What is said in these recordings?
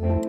Hey,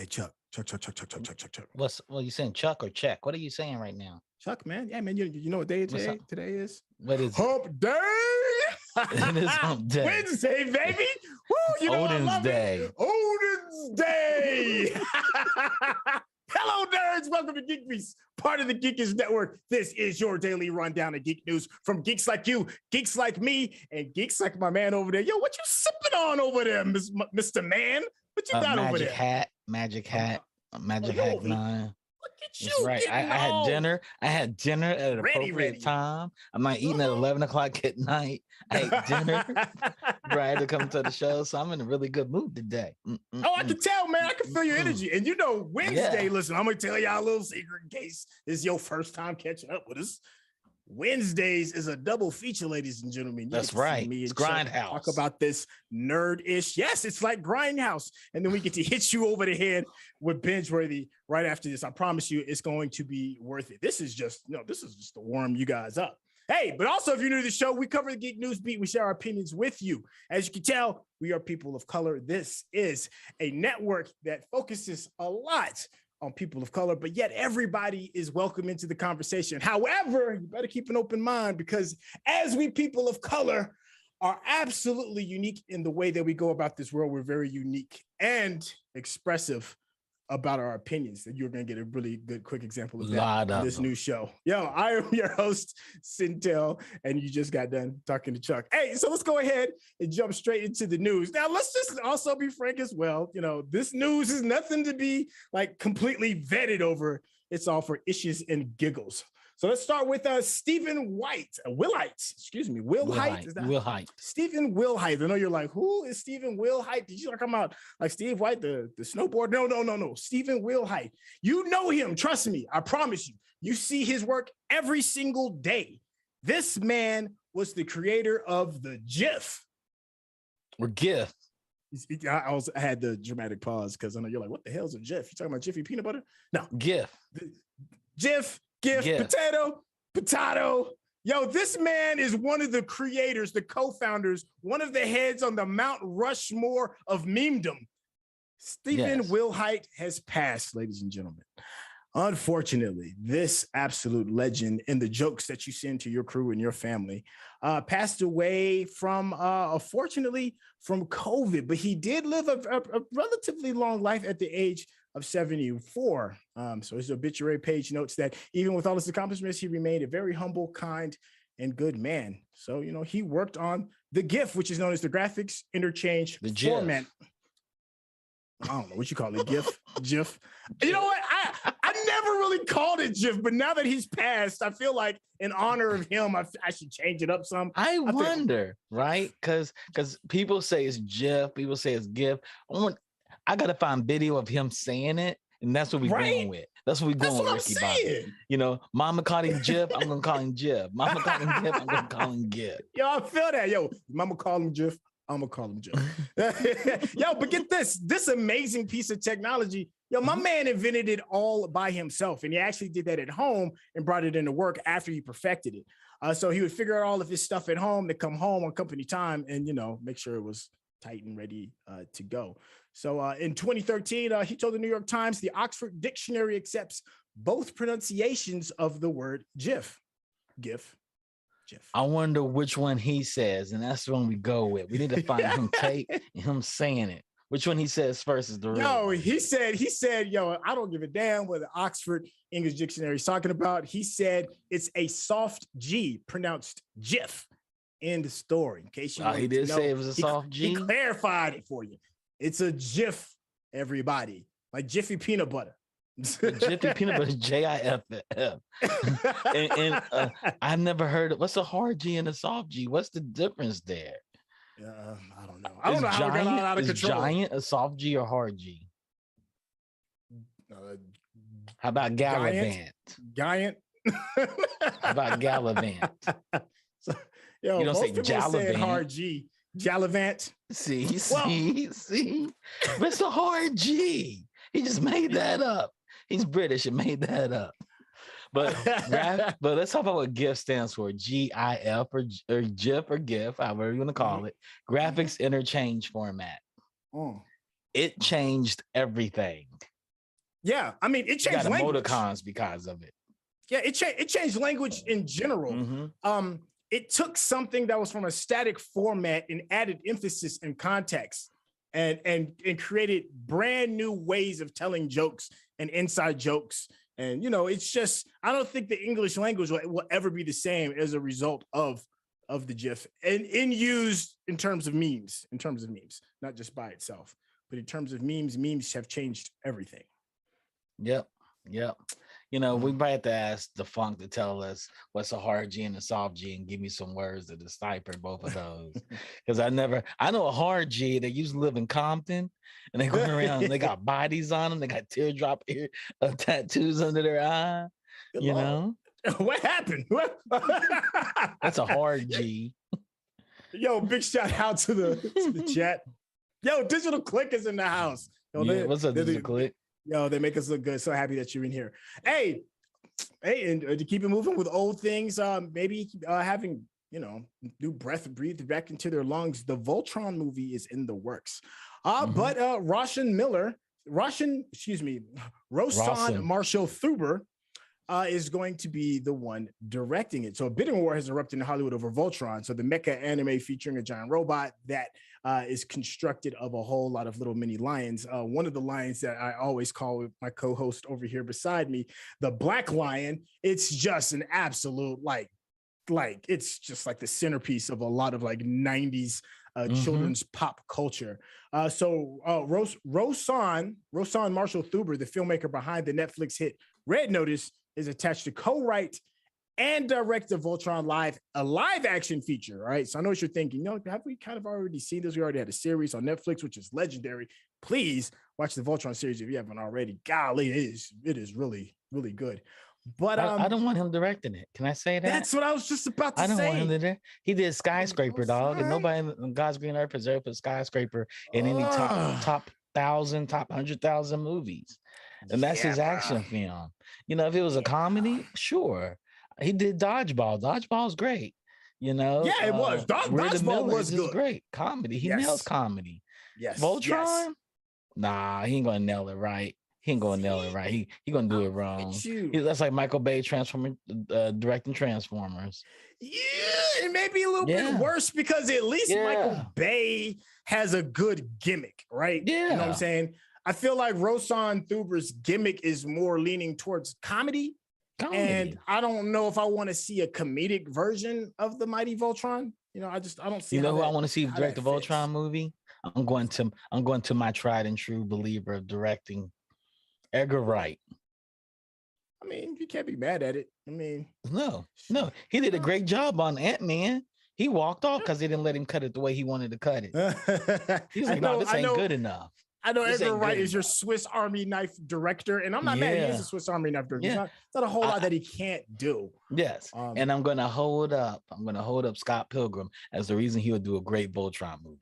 Chuck. What you saying, Chuck or check? What are you saying right now? Chuck, man. Yeah, man. You know what day today is? What is Hump Day? It is Hump Day. Wednesday, baby. Woo, you know Odin's I love Day. It. Odin's Day. Hello, nerds. Welcome to GeekBeast, part of the Geekish Network. This is your daily rundown of geek news from geeks like you, geeks like me, and geeks like my man over there. Yo, what you sipping on over there, Mr. Man? What you got over there? Magic hat, 9. Look at you. That's right. I had dinner. I had dinner at an appropriate time. I'm not eating at 11 o'clock at night. I ate dinner prior to come to the show, so I'm in a really good mood today. Oh, I can tell, man. I can feel your energy. And you know, Wednesday, listen, I'm going to tell y'all a little secret in case this is your first time catching up with us. Wednesdays is a double feature, ladies and gentlemen. That's right. It's Grindhouse. Talk about this nerd-ish. Yes, it's like Grindhouse. And then we get to hit you over the head with binge-worthy right after this. I promise you it's going to be worth it. This is just to warm you guys up. Hey, but also if you're new to the show, we cover the Geek News Beat. We share our opinions with you. As you can tell, we are people of color. This is a network that focuses a lot on people of color, but yet everybody is welcome into the conversation. However, you better keep an open mind because as we people of color are absolutely unique in the way that we go about this world, we're very unique and expressive about our opinions. And you're going to get a really good, quick example of that in this new show. Yo, I am your host, Sintel, and you just got done talking to Chuck. Hey, so let's go ahead and jump straight into the news. Now, let's just also be frank as well. You know, this news is nothing to be like completely vetted over. It's all for issues and giggles. So let's start with Stephen Wilhite. Stephen Wilhite. I know you're like, who is Stephen Wilhite? Did you talk about like Steve White, the snowboard? No. Stephen Wilhite. You know him. Trust me. I promise you. You see his work every single day. This man was the creator of the GIF. Or GIF. I had the dramatic pause because I know you're like, what the hell is a GIF? You talking about Jiffy peanut butter? No. GIF. GIF. Potato. Yo, this man is one of the creators, the co-founders, one of the heads on the Mount Rushmore of memedom. Stephen Wilhite has passed, ladies and gentlemen. Unfortunately, this absolute legend and the jokes that you send to your crew and your family passed away from, unfortunately, from COVID. But he did live a relatively long life at the age of 74. So his obituary page notes that even with all his accomplishments, he remained a very humble, kind, and good man. So, you know, he worked on the GIF, which is known as the graphics interchange format. I don't know what you call it, GIF. You know what? I never really called it GIF, but now that he's passed, I feel like in honor of him, I should change it up some. I wonder, right? Because people say it's GIF, people say it's GIF. I gotta find video of him saying it, and that's what we're going with. That's what we're going with, Ricky Bobby. You know, Mama called him GIF, I'm gonna call him GIF. Mama called him GIF, I'm gonna call him GIF. Yo, I feel that. Yo, Mama called him GIF, I'm gonna call him Jeff. Yo, but get this amazing piece of technology. Yo, my man invented it all by himself, and he actually did that at home and brought it into work after he perfected it. So he would figure out all of his stuff at home to come home on company time and, make sure it was tight and ready to go. So in 2013, he told the New York Times the Oxford Dictionary accepts both pronunciations of the word GIF. GIF. I wonder which one he says, and that's the one we go with. We need to find him tape and him saying it. Which one he says first is the real. No, he said, yo, I don't give a damn what the Oxford English Dictionary is talking about. He said it's a soft G, pronounced GIF. End of story. In case you he did say it was a soft G. He clarified it for you. It's a GIF, everybody, like Jiffy peanut butter. Jiffy peanut butter, JIFF. and I've never heard of what's a hard G and a soft G. What's the difference there? I don't know. I don't know how it got out of control. Giant a soft G or hard G? How about Gallivant? Giant. How about Gallivant? So, yo, you don't say Gallivant. Hard G. Gallivant. See. It's a hard G. He just made that up. He's British and made that up. But let's talk about what GIF stands for. GIF or GIF or GIF, however you want to call it. Graphics Interchange Format. It changed everything. Yeah, I mean, it changed language. Emoticons because of it. Yeah, it changed language in general. It took something that was from a static format and added emphasis and context. And created brand new ways of telling jokes and inside jokes. And, it's just, I don't think the English language will ever be the same as a result of the GIF and used in terms of memes, not just by itself, but in terms of memes have changed everything. Yep. We might have to ask the Funk to tell us what's a hard G and a soft G and give me some words to decipher both of those. Because I know a hard G, they used to live in Compton and they go around and they got bodies on them. They got teardrop ear tattoos under their eye. Good Lord. What happened? That's a hard G. Yo, big shout out to the chat. Yo, Digital Click is in the house. Yo, what's up, Digital Click? Yo, they make us look good. So happy that you're in here. Hey, and to keep it moving with old things, maybe having, new breath breathed back into their lungs. The Voltron movie is in the works. But Roshan Marshall Thuber is going to be the one directing it. So a bidding war has erupted in Hollywood over Voltron. So the mecha anime featuring a giant robot that is constructed of a whole lot of little mini lions. One of the lions that I always call with my co-host over here beside me, the Black Lion. It's just an absolute like it's just like the centerpiece of a lot of like 90s children's pop culture. Roshan Marshall Thuber, the filmmaker behind the Netflix hit Red Notice, is attached to co-write and direct the Voltron a live action feature. Right. So I know what you're thinking. Have we kind of already seen this? We already had a series on Netflix, which is legendary. Please watch the Voltron series if you haven't already. Golly, it is really, really good. But I don't want him directing it. Can I say that? That's what I was just about to say. I don't want him to do. He did Skyscraper, dog, and nobody in God's green earth has ever put Skyscraper in any top 1,000, top 100,000 movies. And that's his action film. If it was a comedy, sure. He did Dodgeball. Dodgeball's great. Yeah, it was. Dodgeball was good. Great comedy. He nails comedy. Yes. Voltron? Yes. Nah, he ain't gonna nail it right. He ain't gonna nail it right. He gonna do it wrong. That's like Michael Bay directing Transformers. Yeah, it may be a little bit worse because at least Michael Bay has a good gimmick, right? Yeah. You know what I'm saying? I feel like Roshan Thuber's gimmick is more leaning towards comedy. And I don't know if I want to see a comedic version of the Mighty Voltron. I don't see. Who I want to see direct the Voltron movie? I'm going to my tried and true believer of directing, Edgar Wright. I mean, you can't be mad at it. I mean, no, he did a great job on Ant-Man. He walked off because they didn't let him cut it the way he wanted to cut it. He's like, no, this ain't good enough. I know Edgar Wright is your Swiss Army knife director, and I'm not mad. He is a Swiss Army knife director. It's not a whole lot that he can't do. Yes, and I'm gonna hold up Scott Pilgrim as the reason he would do a great Voltron movie.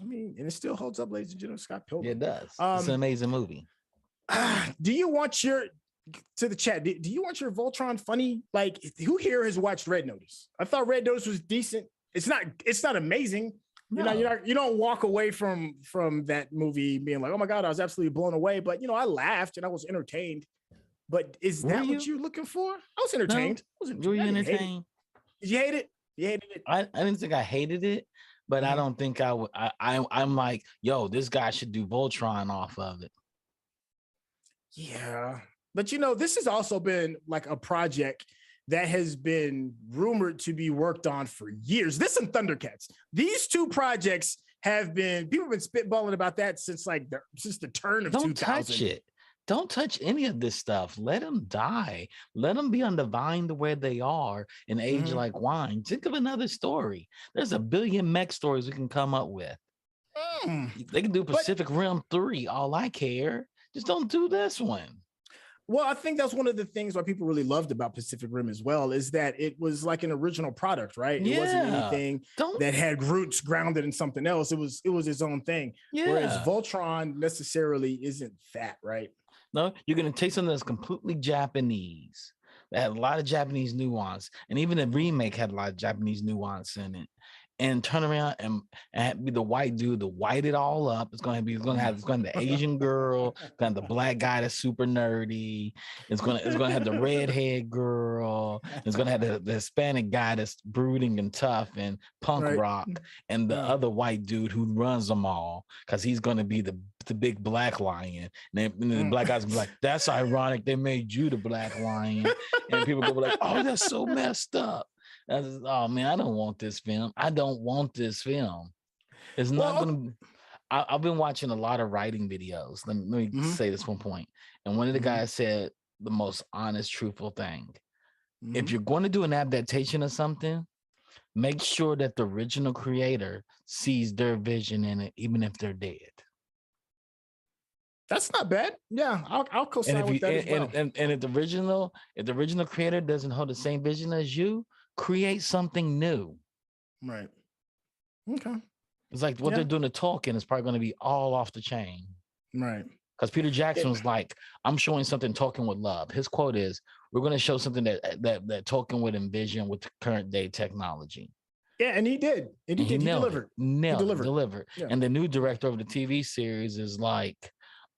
I mean, and it still holds up, ladies and gentlemen. Scott Pilgrim. Yeah, it does. It's an amazing movie. Do you want your to the chat? Do you want your Voltron funny? Like, who here has watched Red Notice? I thought Red Notice was decent. It's not amazing. No. You don't walk away from that movie being like, oh my God, I was absolutely blown away. But I laughed and I was entertained. But is that what you're looking for? I was entertained. No. Were you entertained? Did you hate it? You hated it? I didn't think I hated it, but I don't think I would. I'm like, yo, this guy should do Voltron off of it. Yeah. But this has also been like a project that has been rumored to be worked on for years. This and Thundercats. These two projects people have been spitballing about that since the turn of 2000. Don't touch it. Don't touch any of this stuff. Let them die. Let them be on the vine to where they are and age like wine. Think of another story. There's a billion mech stories we can come up with. They can do Pacific Rim 3. All I care. Just don't do this one. Well, I think that's one of the things why people really loved about Pacific Rim as well, is that it was like an original product, right? It wasn't anything that had roots grounded in something else. It was its own thing. Yeah. Whereas Voltron necessarily isn't that, right? No, you're going to take something that's completely Japanese. That had a lot of Japanese nuance. And even the remake had a lot of Japanese nuance in it. And turn around and be the white dude to white it all up. It's going to have the Asian girl, kind of the black guy that's super nerdy. It's going to have the redhead girl. It's going to have the Hispanic guy that's brooding and tough and punk rock, and the other white dude who runs them all, because he's going to be the big black lion. And the black guys will be like, that's ironic. They made you the black lion. And people go like, oh, that's so messed up. Oh man, I don't want this film. It's not going to. I've been watching a lot of writing videos. Let me say this one point. And one of the guys said the most honest, truthful thing. If you're going to do an adaptation of something, make sure that the original creator sees their vision in it, even if they're dead. That's not bad. Yeah, I'll co-sign with that as well. And if the original creator doesn't hold the same vision as you, create something new. Right. Okay. It's like what they're doing to Tolkien is probably going to be all off the chain. Right. Because Peter Jackson was like, I'm showing something Tolkien would love. His quote is, we're going to show something that Tolkien would envision with current day technology. Yeah, and he did. And he delivered. He delivered. Yeah. And the new director of the TV series is like,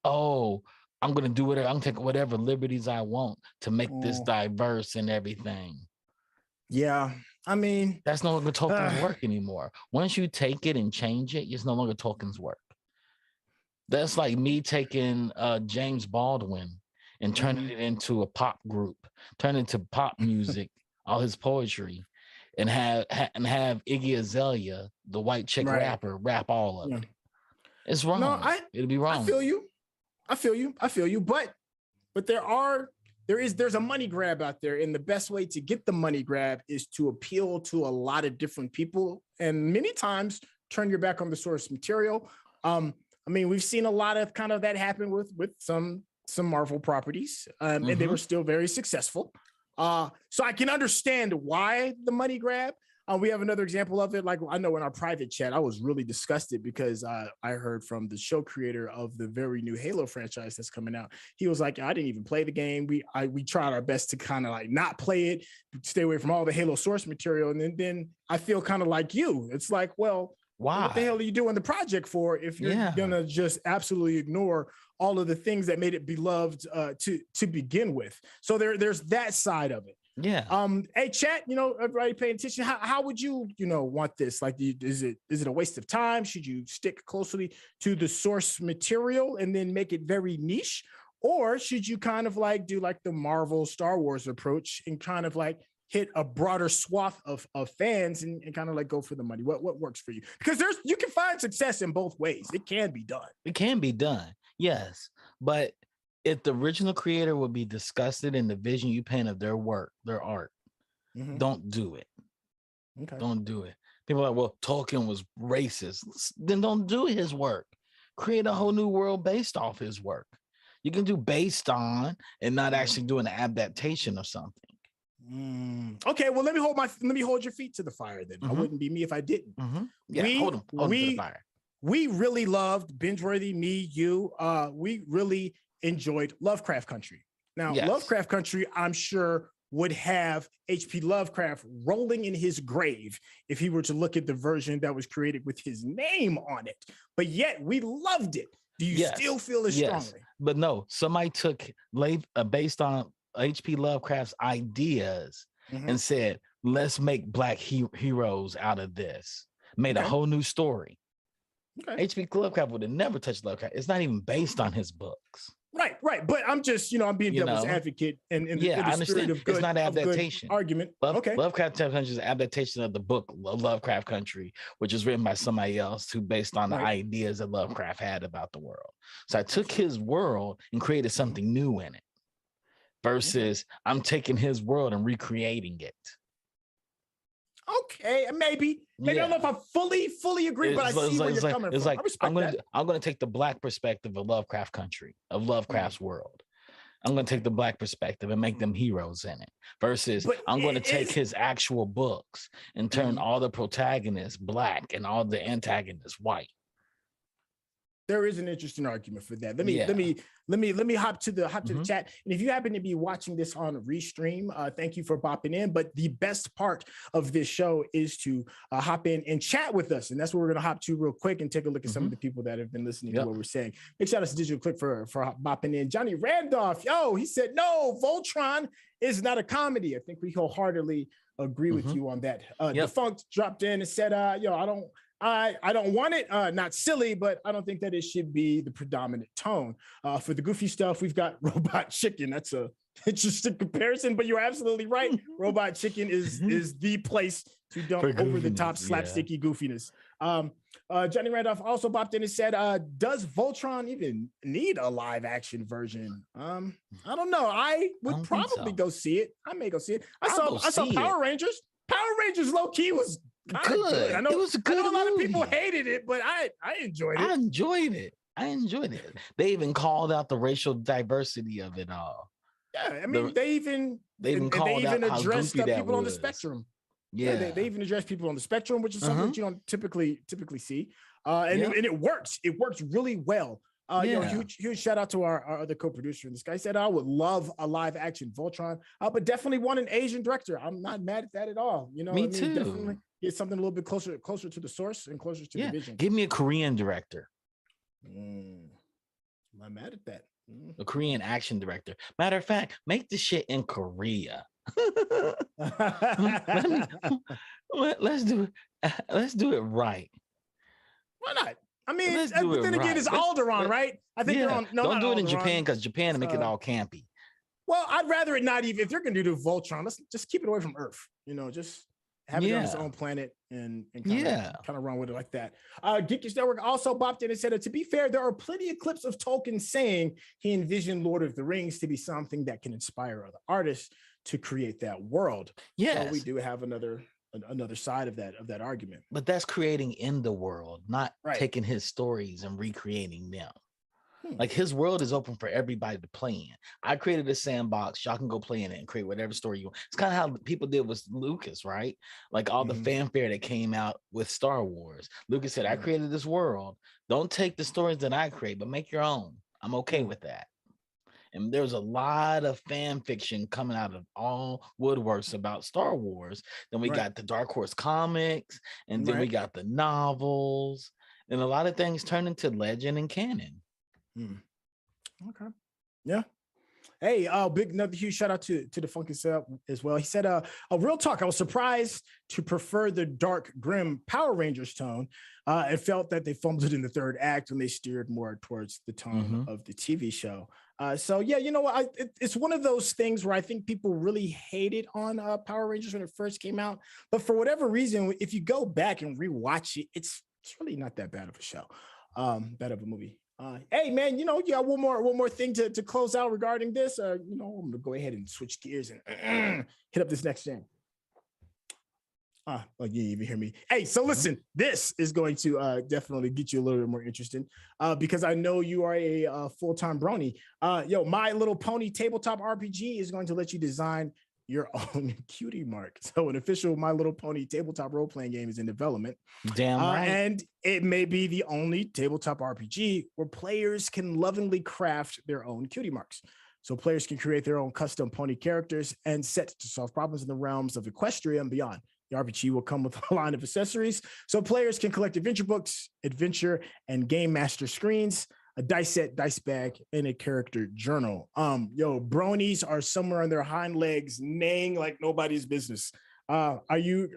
oh, I'm going to do whatever. I'm going to take whatever liberties I want to make this diverse and everything. Yeah, I mean, that's no longer Tolkien's work anymore. Once you take it and change it, it's no longer Tolkien's work. That's like me taking James Baldwin and turning it into a pop group, turn it into pop music, all his poetry, and have Iggy Azalea, the white chick rapper, rap all of it. It's wrong. No, it'll be wrong. I feel you. But there's a money grab out there, and the best way to get the money grab is to appeal to a lot of different people, and many times turn your back on the source material. I mean, we've seen a lot of kind of that happen with some Marvel properties, and they were still very successful. So I can understand why the money grab. We have another example of it. Like, I know in our private chat, I was really disgusted because I heard from the show creator of the very new Halo franchise that's coming out. He was like, I didn't even play the game. We tried our best to kind of like not play it, stay away from all the Halo source material. And then I feel kind of like you. It's like, well, why? What the hell are you doing the project for if you're gonna just absolutely ignore all of the things that made it beloved to begin with? So there's that side of it. Yeah. Hey, chat, everybody paying attention. How would you, want this? Like, is it a waste of time? Should you stick closely to the source material and then make it very niche? Or should you kind of like do like the Marvel Star Wars approach and kind of like hit a broader swath of fans and kind of like go for the money? What works for you? Because you can find success in both ways. It can be done. It can be done. Yes. But if the original creator would be disgusted in the vision you paint of their work, their art, don't do it. Okay. Don't do it. People are like, well, Tolkien was racist. Then don't do his work. Create a whole new world based off his work. You can do based on and not actually do an adaptation of something. Okay, well, let me hold your feet to the fire then. I wouldn't be me if I didn't. Yeah, hold them to the fire. we really loved Bingeworthy, me, you. We really enjoyed Lovecraft Country. Now, Yes. Lovecraft Country, I'm sure, would have H.P. Lovecraft rolling in his grave if he were to look at the version that was created with his name on it. But yet, we loved it. Do you still feel as strongly? But no, somebody took based on H.P. Lovecraft's ideas and said, let's make Black heroes out of this. Made a whole new story. H.P. Lovecraft would have never touched Lovecraft. It's not even based on his books. Right. But I'm just, I'm being devil's advocate and in I understand. Of good, it's not adaptation. Argument. Lovecraft Country is an adaptation of the book Lovecraft Country, which is written by somebody else who based on the ideas that Lovecraft had about the world. So I took his world and created something new in it. Versus I'm taking his world and recreating it. Okay, maybe I don't know if I fully agree, but I see where you're coming from. It's like I'm gonna take the Black perspective of Lovecraft Country, of Lovecraft's world. I'm gonna take the Black perspective and make them heroes in it. Versus I'm gonna take his actual books and turn all the protagonists Black and all the antagonists white. There is an interesting argument for that. Let me hop to the chat. And if you happen to be watching this on Restream, thank you for bopping in. But the best part of this show is to hop in and chat with us, and that's what we're gonna hop to real quick and take a look at some of the people that have been listening to what we're saying. Big shout out to Digital Click for bopping in. Johnny Randolph, he said no, Voltron is not a comedy. I think we wholeheartedly agree with you on that. Defunct dropped in and said, I don't want it, not silly, but I don't think that it should be the predominant tone. For the goofy stuff, we've got Robot Chicken. That's a interesting comparison, but you're absolutely right. Robot Chicken is the place to dump over the top slapsticky goofiness. Johnny Randolph also bopped in and said, does Voltron even need a live action version? I don't know. I would probably go see it. I may go see it. I saw Power Rangers. Power Rangers low key was good. I know, it was a good movie. A lot of people hated it, but I enjoyed it. I enjoyed it. They even called out the racial diversity of it all. Yeah, I mean, they even addressed people on the spectrum. Yeah, they even address people on the spectrum, which is something that you don't typically see. And it works. It works really well. Huge shout out to our other co-producer. This guy said, I would love a live action Voltron, but definitely want an Asian director. I'm not mad at that at all. Me too. Definitely get something a little bit closer to the source and closer to the vision. Give me a Korean director. I'm not mad at that. A Korean action director. Matter of fact, make the shit in Korea. Let's do it right. Why not? I mean, then again, it's Alderaan, right? I think don't do it in Japan, because Japan make it all campy. Well, I'd rather it not even. If they're gonna do Voltron, let's just keep it away from Earth. Just have it on its own planet and kind of run with it like that. GeekBeast Network also bopped in and said, to be fair, there are plenty of clips of Tolkien saying he envisioned Lord of the Rings to be something that can inspire other artists to create that world. Yes, so we do have another side of that argument. But that's creating in the world, not taking his stories and recreating them. Like, his world is open for everybody to play in. I created a sandbox. Y'all can go play in it and create whatever story you want. It's kind of how people did with Lucas, right? Like all the fanfare that came out with Star Wars. Lucas said, I created this world. Don't take the stories that I create, but make your own. I'm okay with that. And there's a lot of fan fiction coming out of all woodworks about Star Wars. Then we got the Dark Horse comics, and then we got the novels, and a lot of things turn into legend and canon. Okay. Yeah. Hey, another huge shout out to the Funky Setup as well. He said, a real talk, I was surprised to prefer the dark, grim Power Rangers tone. And felt that they fumbled it in the third act when they steered more towards the tone of the TV show. So yeah, you know what? It's one of those things where I think people really hated on Power Rangers when it first came out. But for whatever reason, if you go back and rewatch it, it's really not that bad of a show, bad of a movie. Hey man, you got one more thing to close out regarding this. I'm gonna go ahead and switch gears and hit up this next gen. You didn't even hear me. Hey, so listen, this is going to definitely get you a little bit more interested because I know you are a full-time brony. My Little Pony tabletop RPG is going to let you design your own cutie mark. So an official My Little Pony tabletop role-playing game is in development. Damn right. And it may be the only tabletop RPG where players can lovingly craft their own cutie marks. So players can create their own custom pony characters and set to solve problems in the realms of Equestria and beyond. The RPG will come with a line of accessories, so players can collect adventure books, adventure and game master screens, a dice set, dice bag, and a character journal. Bronies are somewhere on their hind legs, neighing like nobody's business. Are you?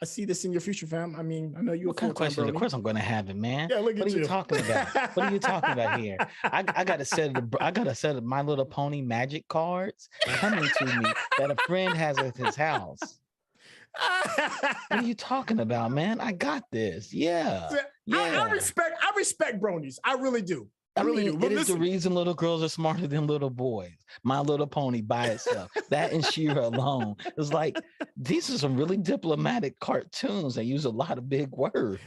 I see this in your future, fam. I mean, I know you. What kind of question? Of course, I'm going to have it, man. Yeah, look at what are you you talking about? What are you talking about here? I got a set of My Little Pony magic cards coming to me that a friend has at his house. What are you talking about, man? I got this. Yeah. I respect bronies. I really do. I really do. It is the reason little girls are smarter than little boys. My Little Pony by itself. That and She-Ra alone. It's like, these are some really diplomatic cartoons that use a lot of big words.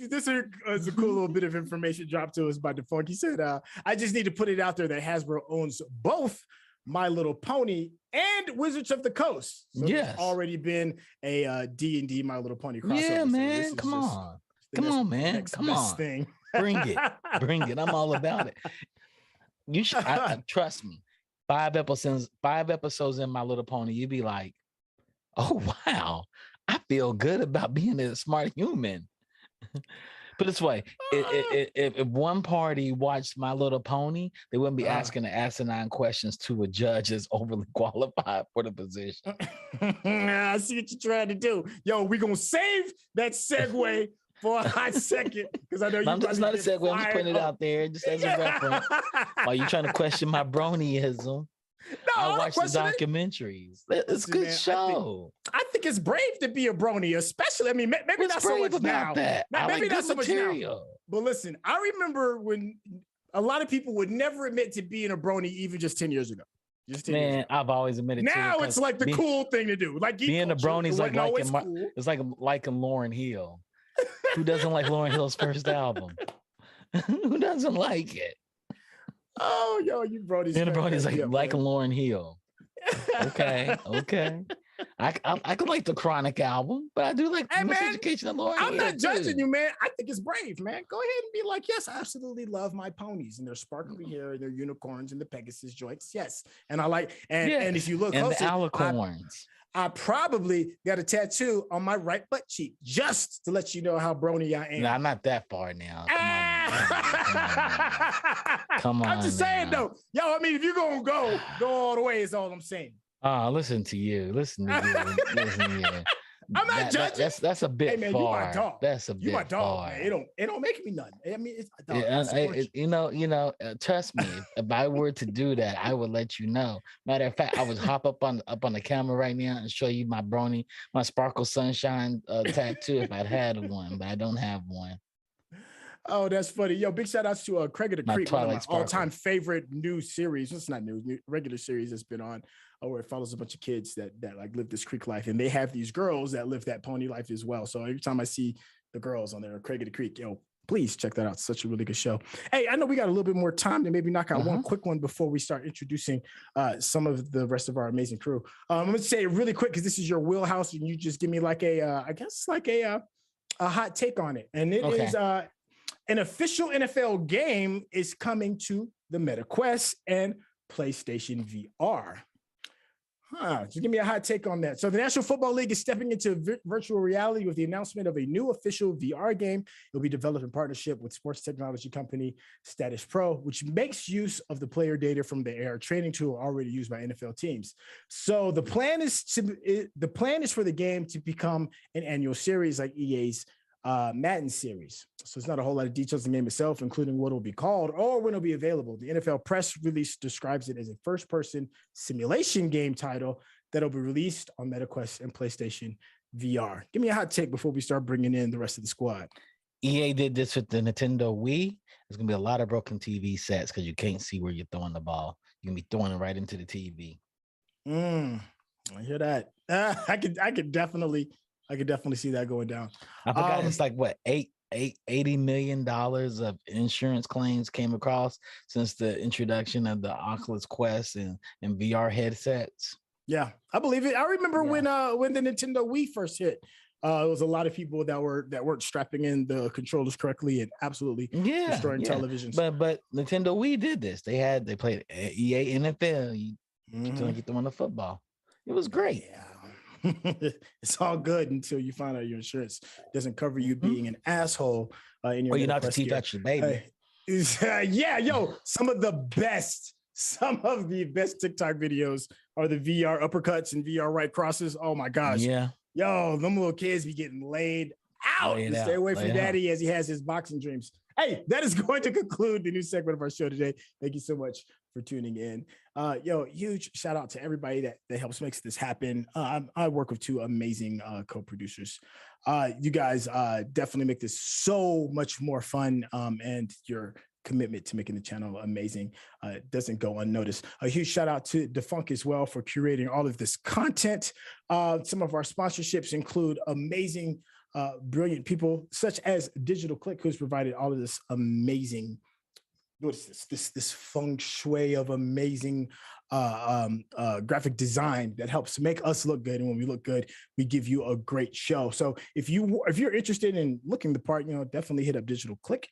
This is a cool little bit of information dropped to us by DeFunk. He said, I just need to put it out there that Hasbro owns both My Little Pony and Wizards of the Coast. So there's already been a D&D My Little Pony crossover. Yeah, man. Come on, man. Come on. Thing. Bring it. I'm all about it. You should trust me. 5 episodes in My Little Pony, you'd be like, oh wow, I feel good about being a smart human. Put it this way, if one party watched My Little Pony, they wouldn't be asking the asinine questions to a judge that's overly qualified for the position. I see what you're trying to do. Yo, we're going to save that segue for a hot second, because I know you. It's not a segue. I'm just putting it out there just as a reference. Are you trying to question my bronyism? No, I watch the documentaries. It's a good show. I think it's brave to be a brony, especially. I mean, maybe not so much now. Maybe not so much now. But listen, I remember when a lot of people would never admit to being a brony, even just 10 years ago. I've always admitted. Now it's like the cool thing to do. Like being a brony is it's like liking Lauryn Hill. Who doesn't like Lauryn Hill's first album? Who doesn't like it? Oh, yo, you bronies. Being a brony is like Lauryn Hill. Okay. I could like the Chronic album, but I do like Education of Lauryn Hill. I'm not judging you, man. I think it's brave, man. Go ahead and be like, yes, I absolutely love my ponies and their sparkly hair and their unicorns and the Pegasus joints. Yes. And I like, and if you look and closer, the alicorns. I probably got a tattoo on my right butt cheek just to let you know how brony I am. No, I'm not that far now. Come on. I'm just saying though. Yo, I mean, if you're gonna go all the way is all I'm saying. Listen to you. I'm not judging. That's a bit man, far. You my dog. That's a bit my dog, far. Man. It don't make me nothing. I mean, it's my dog. Trust me. If I were to do that, I would let you know. Matter of fact, I would hop up on the camera right now and show you my brony, my Sparkle Sunshine tattoo if I'd had one, but I don't have one. Oh, that's funny. Yo, big shout outs to Craig of the Creek, one of my all-time favorite new series. It's not new, regular series that's been on, where it follows a bunch of kids that like live this Creek life. And they have these girls that live that pony life as well. So every time I see the girls on there, Craig of the Creek, yo, please check that out. It's such a really good show. Hey, I know we got a little bit more time to maybe knock out one quick one before we start introducing some of the rest of our amazing crew. I'm going to say it really quick because this is your wheelhouse and you just give me like a hot take on it. And it is an official NFL game is coming to the MetaQuest and PlayStation VR. Just give me a hot take on that. So the National Football League is stepping into virtual reality with the announcement of a new official VR game. It'll be developed in partnership with sports technology company Status Pro, which makes use of the player data from the AR training tool already used by NFL teams. So the plan is for the game to become an annual series like EA's Madden series. So it's not a whole lot of details in the game itself, including what it'll be called or when it'll be available. The NFL press release describes it as a first-person simulation game title that'll be released on MetaQuest and PlayStation VR. Give me a hot take before we start bringing in the rest of the squad. EA did this with the Nintendo Wii. There's gonna be a lot of broken TV sets because you can't see where you're throwing the ball. You're gonna be throwing it right into the TV. I hear that. I could definitely see that going down. I forgot it's like what, 8 $80 million of insurance claims came across since the introduction of the Oculus Quest and VR headsets. Yeah, I believe it. I remember when the Nintendo Wii first hit. It was a lot of people that weren't strapping in the controllers correctly and absolutely destroying televisions. But Nintendo Wii did this. They played EA NFL. You get them on the football. It was great. Yeah. It's all good until you find out your insurance doesn't cover you being an asshole in your. Or you're not to teach out your baby. Some of the best TikTok videos are the VR uppercuts and VR right crosses. Oh my gosh. Yeah. Yo, them little kids be getting laid out. Stay away from daddy as he has his boxing dreams. Hey, that is going to conclude the new segment of our show today. Thank you so much for tuning in. Huge shout out to everybody that helps makes this happen. I work with two amazing co-producers. You guys definitely make this so much more fun, and your commitment to making the channel amazing doesn't go unnoticed. A huge shout out to Defunk as well for curating all of this content. Some of our sponsorships include amazing brilliant people such as Digital Click, who's provided all of this amazing, what is this feng shui of amazing graphic design that helps make us look good, and when we look good, we give you a great show. So if you're interested in looking the part, definitely hit up Digital Click.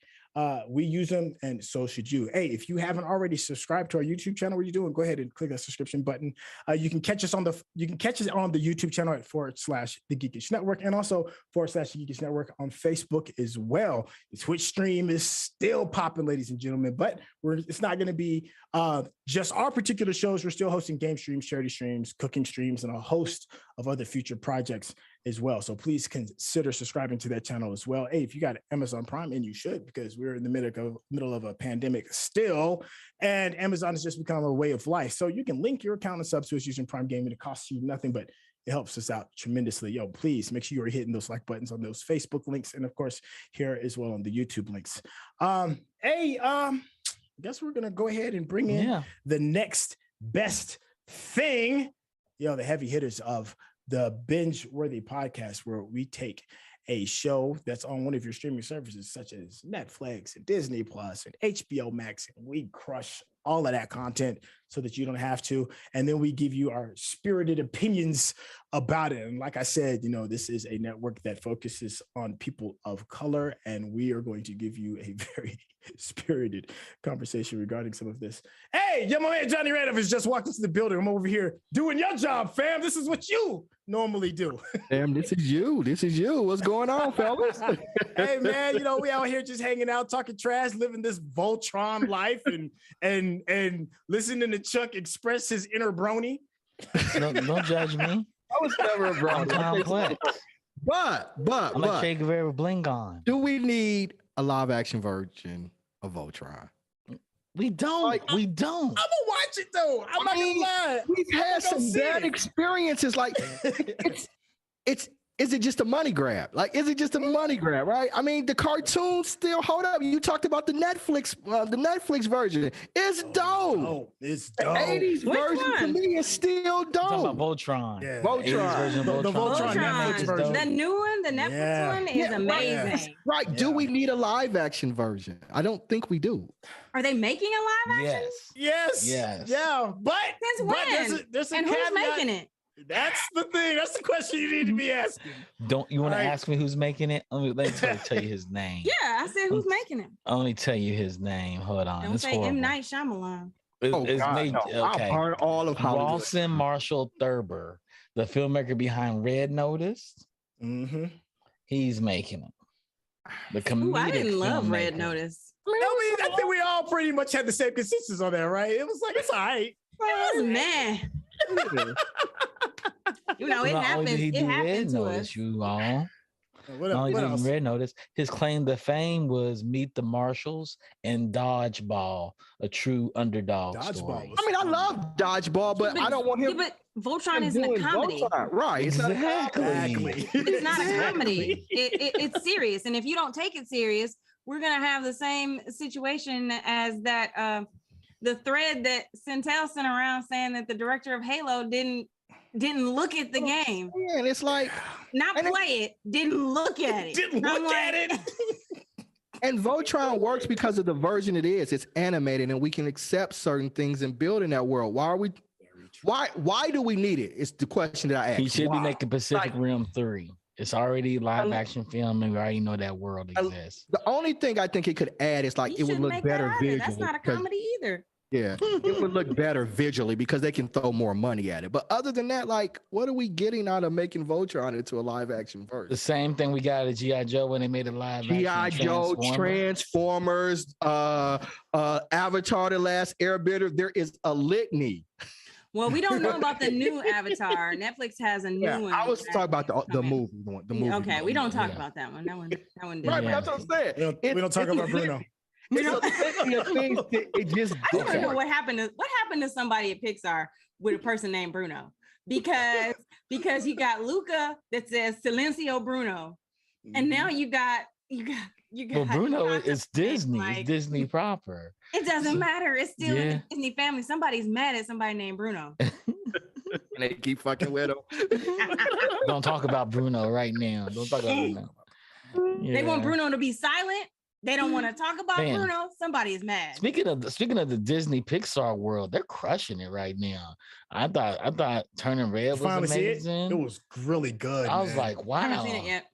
We use them, and so should you. Hey, if you haven't already subscribed to our YouTube channel, what are you doing? Go ahead and click that subscription button. You can catch us on the YouTube channel at /The Geekish Network, and also /The Geekish Network on Facebook as well. The Twitch stream is still popping, ladies and gentlemen, but it's not going to be just our particular shows. We're still hosting game streams, charity streams, cooking streams, and a host of other future projects as well. So please consider subscribing to that channel as well. Hey, if you got Amazon Prime, and you should, because we're in the middle of a pandemic still, and Amazon has just become a way of life. So you can link your account and sub to us using Prime Gaming. It costs you nothing, but it helps us out tremendously. Please make sure you're hitting those like buttons on those Facebook links, and of course here as well on the YouTube links. I guess we're gonna go ahead and bring in the next best thing. The heavy hitters of the binge-worthy podcast, where we take a show that's on one of your streaming services, such as Netflix and Disney Plus and HBO Max, and we crush all of that content so that you don't have to. And then we give you our spirited opinions about it. And like I said, this is a network that focuses on people of color, and we are going to give you a very spirited conversation regarding some of this. Hey, my man Johnny Randolph has just walked into the building. I'm over here doing your job, fam. This is what you normally do. Fam, this is you. What's going on, fellas? Hey, man, we out here just hanging out, talking trash, living this Voltron life, and listening to Chuck express his inner brony. Don't judge me. I was never a brony. I'm complex. But I'm a Che Guevara bling on. Do we need a live action version of Voltron? We don't. We don't. I'm gonna watch it though. I'm not gonna lie. We've had some bad experiences. Like it's is it just a money grab? Is it just a money grab, right? I mean, the cartoons still hold up. You talked about the Netflix version. It's dope. Oh, it's dope. The 80s version to me is still dope. I'm talking about Voltron. Yeah. Voltron. The Voltron Netflix version. The new one, the Netflix one is amazing. Right. Yeah. Do we need a live action version? I don't think we do. Are they making a live action? Yes. Yeah. But since when? There's a and caveat. Who's making it? That's the thing. That's the question you need to be asking. Don't you want to ask me who's making it? Let me tell you his name. Yeah, I said who's making it. Let me tell you his name. Hold on. Don't say horrible. M. Night Shyamalan. It's made, no. okay. I've heard all of Hollywood. Rawson Marshall Thurber, the filmmaker behind Red Notice. Mm-hmm. He's making it. The comedic I didn't love filmmaker. Red Notice. I think we all pretty much had the same consensus on that, right? It was like, it's all right. It was meh. It happens. It happened to us. You all. What else? Red Notice. His claim to fame was Meet the Marshalls and Dodgeball, a true underdog story. I mean, I love Dodgeball, but I don't want him. But Voltron isn't a comedy. Voltron. Right. Exactly. It's not a comedy. It's serious. And if you don't take it serious, we're going to have the same situation as that the thread that Centel sent around saying that the director of Halo didn't look at the game. And it's like not play it, didn't look at it. Didn't look at it. And Voltron works because of the version it is. It's animated, and we can accept certain things and build in that world. Why do we need it? It's the question that I asked. He should be Why? making Pacific Rim 3. It's already live action film, and we already know that world exists. The only thing I think it could add is like You it would shouldn't look make better that either. visually. That's not a because- comedy either. Yeah, it would look better visually because they can throw more money at it. But other than that, like, what are we getting out of making Voltron into a live action version? The same thing we got at G.I. Joe when they made a live G.I. Joe, Transformers, Avatar: The Last Airbender. There is a litany. Well, we don't know about the new Avatar. Netflix has a new one. I was talking about the movie one. The movie. Okay, we don't talk Yeah. about that one. That one didn't. Right, but that's what I'm saying. We don't talk about Bruno. It's a litany of things that it just. I want to know what happened to somebody at Pixar with a person named Bruno, because you got Luca that says Silencio Bruno, and now you got. Well, Bruno is Disney. Like, It's Disney proper. It doesn't matter. It's still in Yeah. the Disney family. Somebody's mad at somebody named Bruno. And they keep fucking with him. Don't talk about Bruno right now. Don't talk about Bruno. They want Yeah. Bruno to be silent. They don't want to talk about Man. Bruno. Somebody is mad. Speaking of the Disney Pixar world, they're crushing it right now. I thought Turning Red was Finally see it? amazing. It was really good. I was man. like, wow. I haven't seen it yet.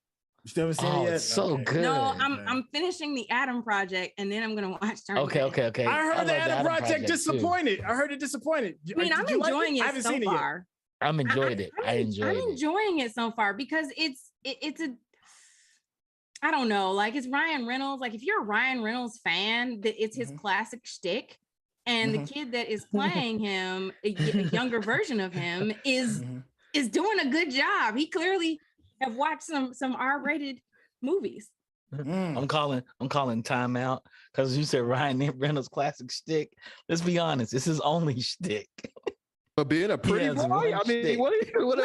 You still haven't seen Oh, it yet? it's so Okay. good. No, man. I'm finishing the Adam Project, and then I'm gonna watch Turning Okay. Red. I heard love the Adam Project too. disappointed. I heard it disappointed. I mean, I'm Did you like enjoying I it haven't so seen it yet. far. I'm enjoyed it. I enjoyed I'm it. enjoying it so far because it's a. I don't know, like it's Ryan Reynolds. Like if you're a Ryan Reynolds fan, it's his classic shtick, and the kid that is playing him, a younger version of him, is doing a good job. He clearly have watched some R-rated movies. I'm calling timeout because you said Ryan Reynolds classic shtick. Let's be honest, it's his only shtick. But being a pretty has boy, one I mean, shtick. what? Well,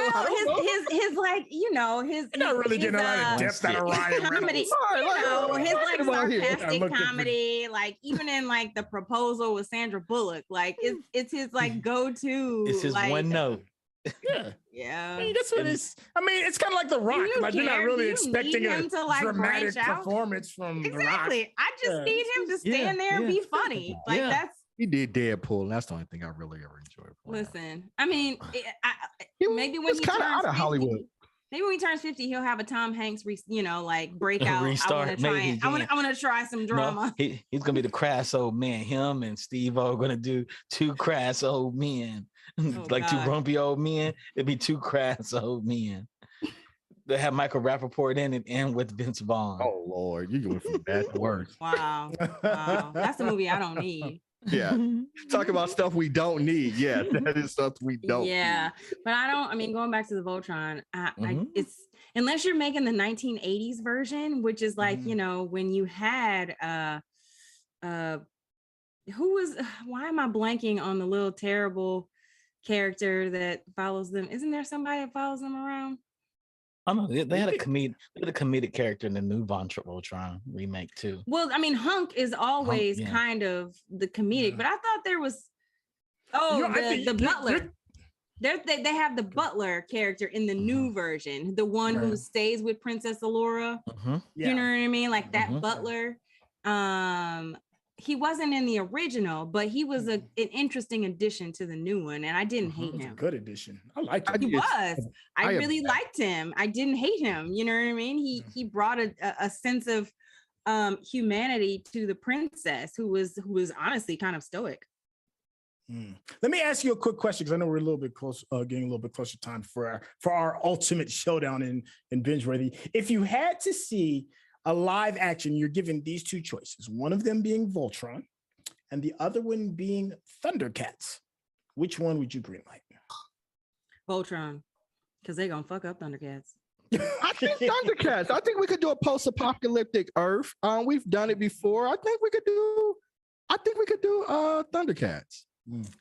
his like, you know, his You're not really getting a lot of depth out of Ryan comedy, Reynolds. his like sarcastic Look at comedy, like even in like The Proposal with Sandra Bullock, like it's his like go-to. It's his like, one note. Yeah. Yeah. I mean, that's what it's. I mean, it's kind of like The Rock. you Like you're not care? really Do you expecting need a him to, like, dramatic branch out? performance from The Rock. Exactly. I just Yeah. need him to stand there and be funny. Like Yeah. that's He did Deadpool, and that's the only thing I really ever enjoyed. listen. I mean, He maybe when was he kinda turns out of 50, Hollywood. Maybe when he turns 50, he'll have a Tom Hanks, like breakout. Restart, I want to try. maybe he I want can. to try some drama. No, he's gonna be the crass old man. Him and Steve-O are gonna do two crass old men, like two God. grumpy old men. It'd be two crass old men. They have Michael Rappaport in it and with Vince Vaughn. Oh Lord, you going from bad to worse. Wow. That's a movie I don't need. Yeah, talk about stuff we don't need. Yeah, that is stuff we don't. Yeah, but I mean, going back to the Voltron, it's unless you're making the 1980s version, which is like you know when you had who was why am I blanking on the little terrible character that follows them? Isn't there somebody that follows them around? I know they had a comedic character in the new Voltron remake too. Well, I mean, Hunk is always yeah. kind of the comedic, but I thought there was the butler. They have the butler character in the new version, the one who stays with Princess Allura. You know what I mean? Like that butler. He wasn't in the original, but he was an interesting addition to the new one, and I didn't hate him. Good addition. I like it. He was. I really liked him. I didn't hate him. You know what I mean? He brought a sense of humanity to the princess, who was honestly kind of stoic. Let me ask you a quick question because I know we're a little bit close, getting a little bit closer time for our ultimate showdown in binge worthy. If you had to see a live action, you're given these two choices, one of them being Voltron and the other one being Thundercats. Which one would you greenlight? Voltron, because they're gonna fuck up Thundercats. I think Thundercats. I think we could do a post-apocalyptic Earth. We've done it before. I think we could do Thundercats.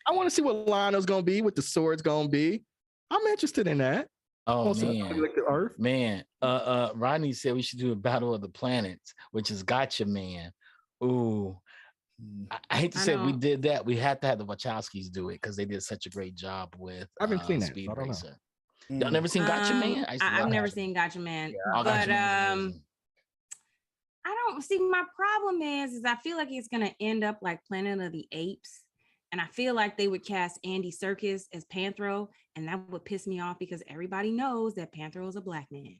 I want to see what Lionel's gonna be, what the sword's gonna be. I'm interested in that. Oh man. Earth. Rodney said we should do a Battle of the Planets, which is Gotcha Man. Ooh. I hate to say we did that. We had to have the Wachowskis do it because they did such a great job with I haven't seen that. Speed Racer. Y'all never seen Gotcha Man? I've never seen Gotcha Man, Yeah, but Gotcha Man is amazing. I don't see. My problem is I feel like it's gonna end up like Planet of the Apes, and I feel like they would cast Andy Serkis as Panthro, and that would piss me off because everybody knows that Panthro is a black man.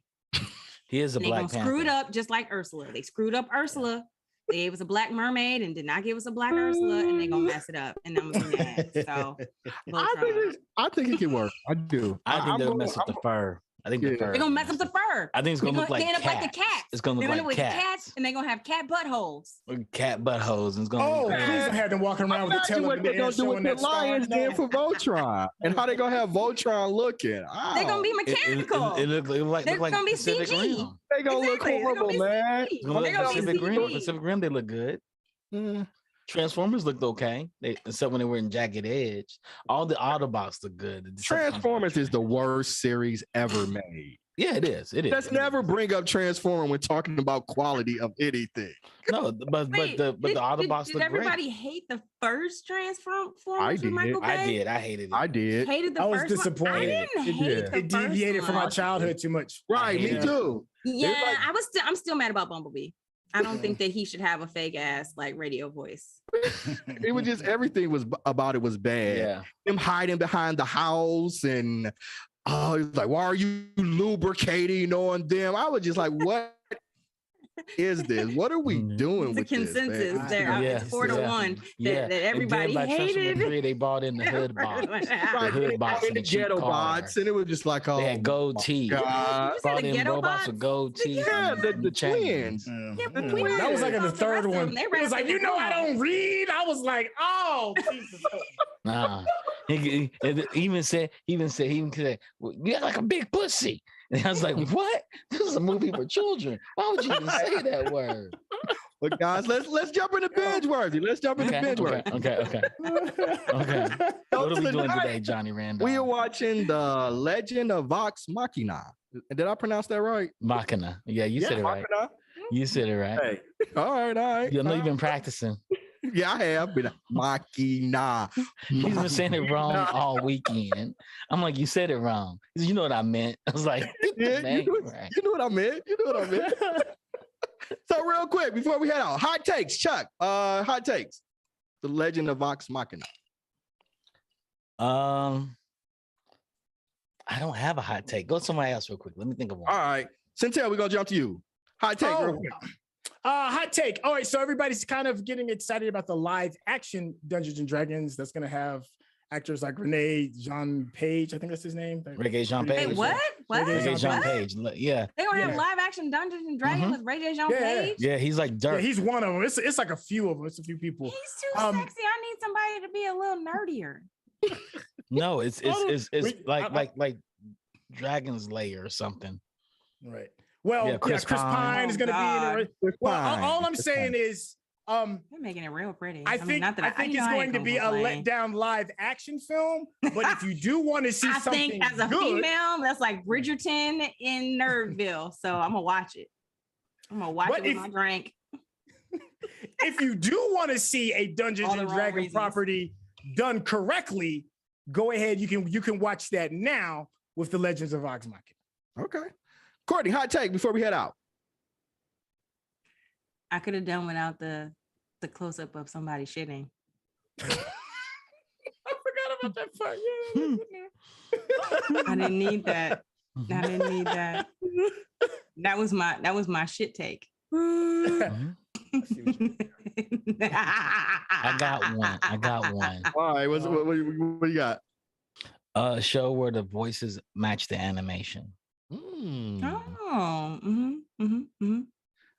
He is a black Panther. They gonna screw it up just like Ursula. They screwed up Ursula. They gave us a black mermaid and did not give us a black Ursula, and they gonna mess it up. And I'm gonna be mad. So I think it can work. I do. I think they'll mess up the fur. I think the fur. They're gonna mess up the fur. I think it's gonna look like end up like the cats. cats. It's gonna look like cats, and they're gonna have cat buttholes. Cat buttholes. And it's gonna. Please have them walking around with the tail what up they're in the air gonna do with showing the that lions star. then for Voltron, and how they gonna have Voltron looking? Oh, They're gonna be mechanical. It look like They're gonna be Pacific CG. Rim. they gonna look horrible, man. It's gonna look They're gonna be Pacific Rim. CG. Pacific Rim, they look good. Transformers looked okay, except when they were in Jagged Edge. All the Autobots look good. Transformers is the worst series ever made. Yeah, it is. It is. Let's never bring up Transformers when talking about quality of anything. No, but the Autobots did look everybody great. hate the first Transformers I with did. Michael Bay? I did. I hated it. I did. Hated the I was first disappointed. One. I didn't hate the It deviated first from my one. childhood too much. Right, me Yeah. too. Yeah, Everybody- I'm still mad about Bumblebee. I don't think that he should have a fake ass like radio voice. It was just everything was about it was bad. Yeah. Him hiding behind the house and he's like, why are you lubricating on them? I was just like, what is this? What are we doing It's a with this, man? consensus there. Yeah, It's 4-1 Yeah. that everybody and then by Transformers hated. 3, they bought in the hood box. Right, The hood box and and the the cheap ghetto car. bots, and it was just like, oh, They had gold teeth. God. You said Brought the in ghetto robots bots? with gold teeth. Yeah, and the chains. twins. Yeah, but twins. That was like in the The third rest of one. them, they He was like, wrapped you in know, I gold. don't read. I was like, oh, Jesus. Nah. He even said, well, you got like a big pussy. And I was like, what? This is a movie for children. Why would you even say that word? But guys, let's jump into binge worthy. Let's jump into binge worthy. Okay. What are we doing today, Johnny Randolph? We are watching The Legend of Vox Machina. Did I pronounce that right? Machina. Yeah, you said it right. Machina. You said it right. Hey. All right. You know you've been practicing. Yeah, I have been Machina. He's been saying it wrong all weekend. I'm like, you said it wrong. He said, you know what I meant. I was like, Yeah, man, you know what I meant. You know what I meant. So real quick, before we head out, hot takes, Chuck. Hot takes. The Legend of Vox Machina. I don't have a hot take. Go to somebody else real quick. Let me think of one. All right. Centel, we're gonna jump to you. Hot take. real quick. Hot take. All right, so everybody's kind of getting excited about the live action Dungeons and Dragons that's going to have actors like Renee Jean Page. I think that's his name. Reggae Jean Page. Wait, what? Reggae Jean What? Page. Yeah. They gonna have Yeah. live action Dungeons and Dragons with Ray J. Jean Yeah. Page? Yeah, he's like Yeah, dirt. he's one of them. It's like a few of them. It's a few people. He's too Um, sexy. I need somebody to be a little nerdier. No, it's Wait, like Dragon's Lair or something. Right. Well, Yeah, Chris Chris Pine is going to be in God. it. Well, all I'm saying is, They're making it real pretty. I think not that it's going to be a letdown live action film. But if you do want to see I something think as a good, female, that's like Bridgerton in Nerdville. So I'm gonna watch it. I'm gonna watch But it with if- my drink. if you do want to see a Dungeons All the and wrong Dragon reasons. property done correctly, go ahead. You can watch that now with the Legends of Vox Machina. Okay. Courtney, hot take before we head out. I could have done without the close up of somebody shitting. I forgot about that part. I didn't need that. I didn't need that. That was my shit take. Mhm. I I got one. All right. What you got? A show where the voices match the animation. Oh. Mm-hmm.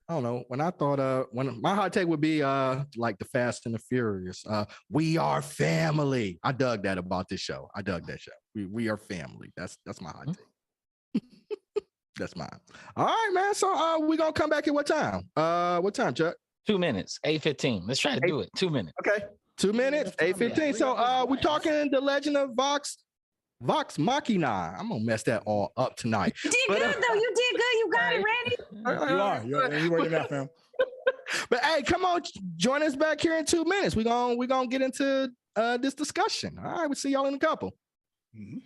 I don't know. When I thought when my hot take would be like the Fast and the Furious. We are family. I dug that about this show. I dug that show. We are family. That's my hot take. That's mine. All right, man. So we're gonna come back at what time? What time, Chuck? 2 minutes, 8:15. Let's try to do it. 2 minutes. Okay. 2 minutes, 8:15. So we're talking The Legend of Vox Machina. I'm gonna mess that all up tonight. You did good though. You did good. You got it, Randy. You are. You working out, fam. But hey, come on, join us back here in 2 minutes. We're gonna get into this discussion. All right, we'll see y'all in a couple. Mhm.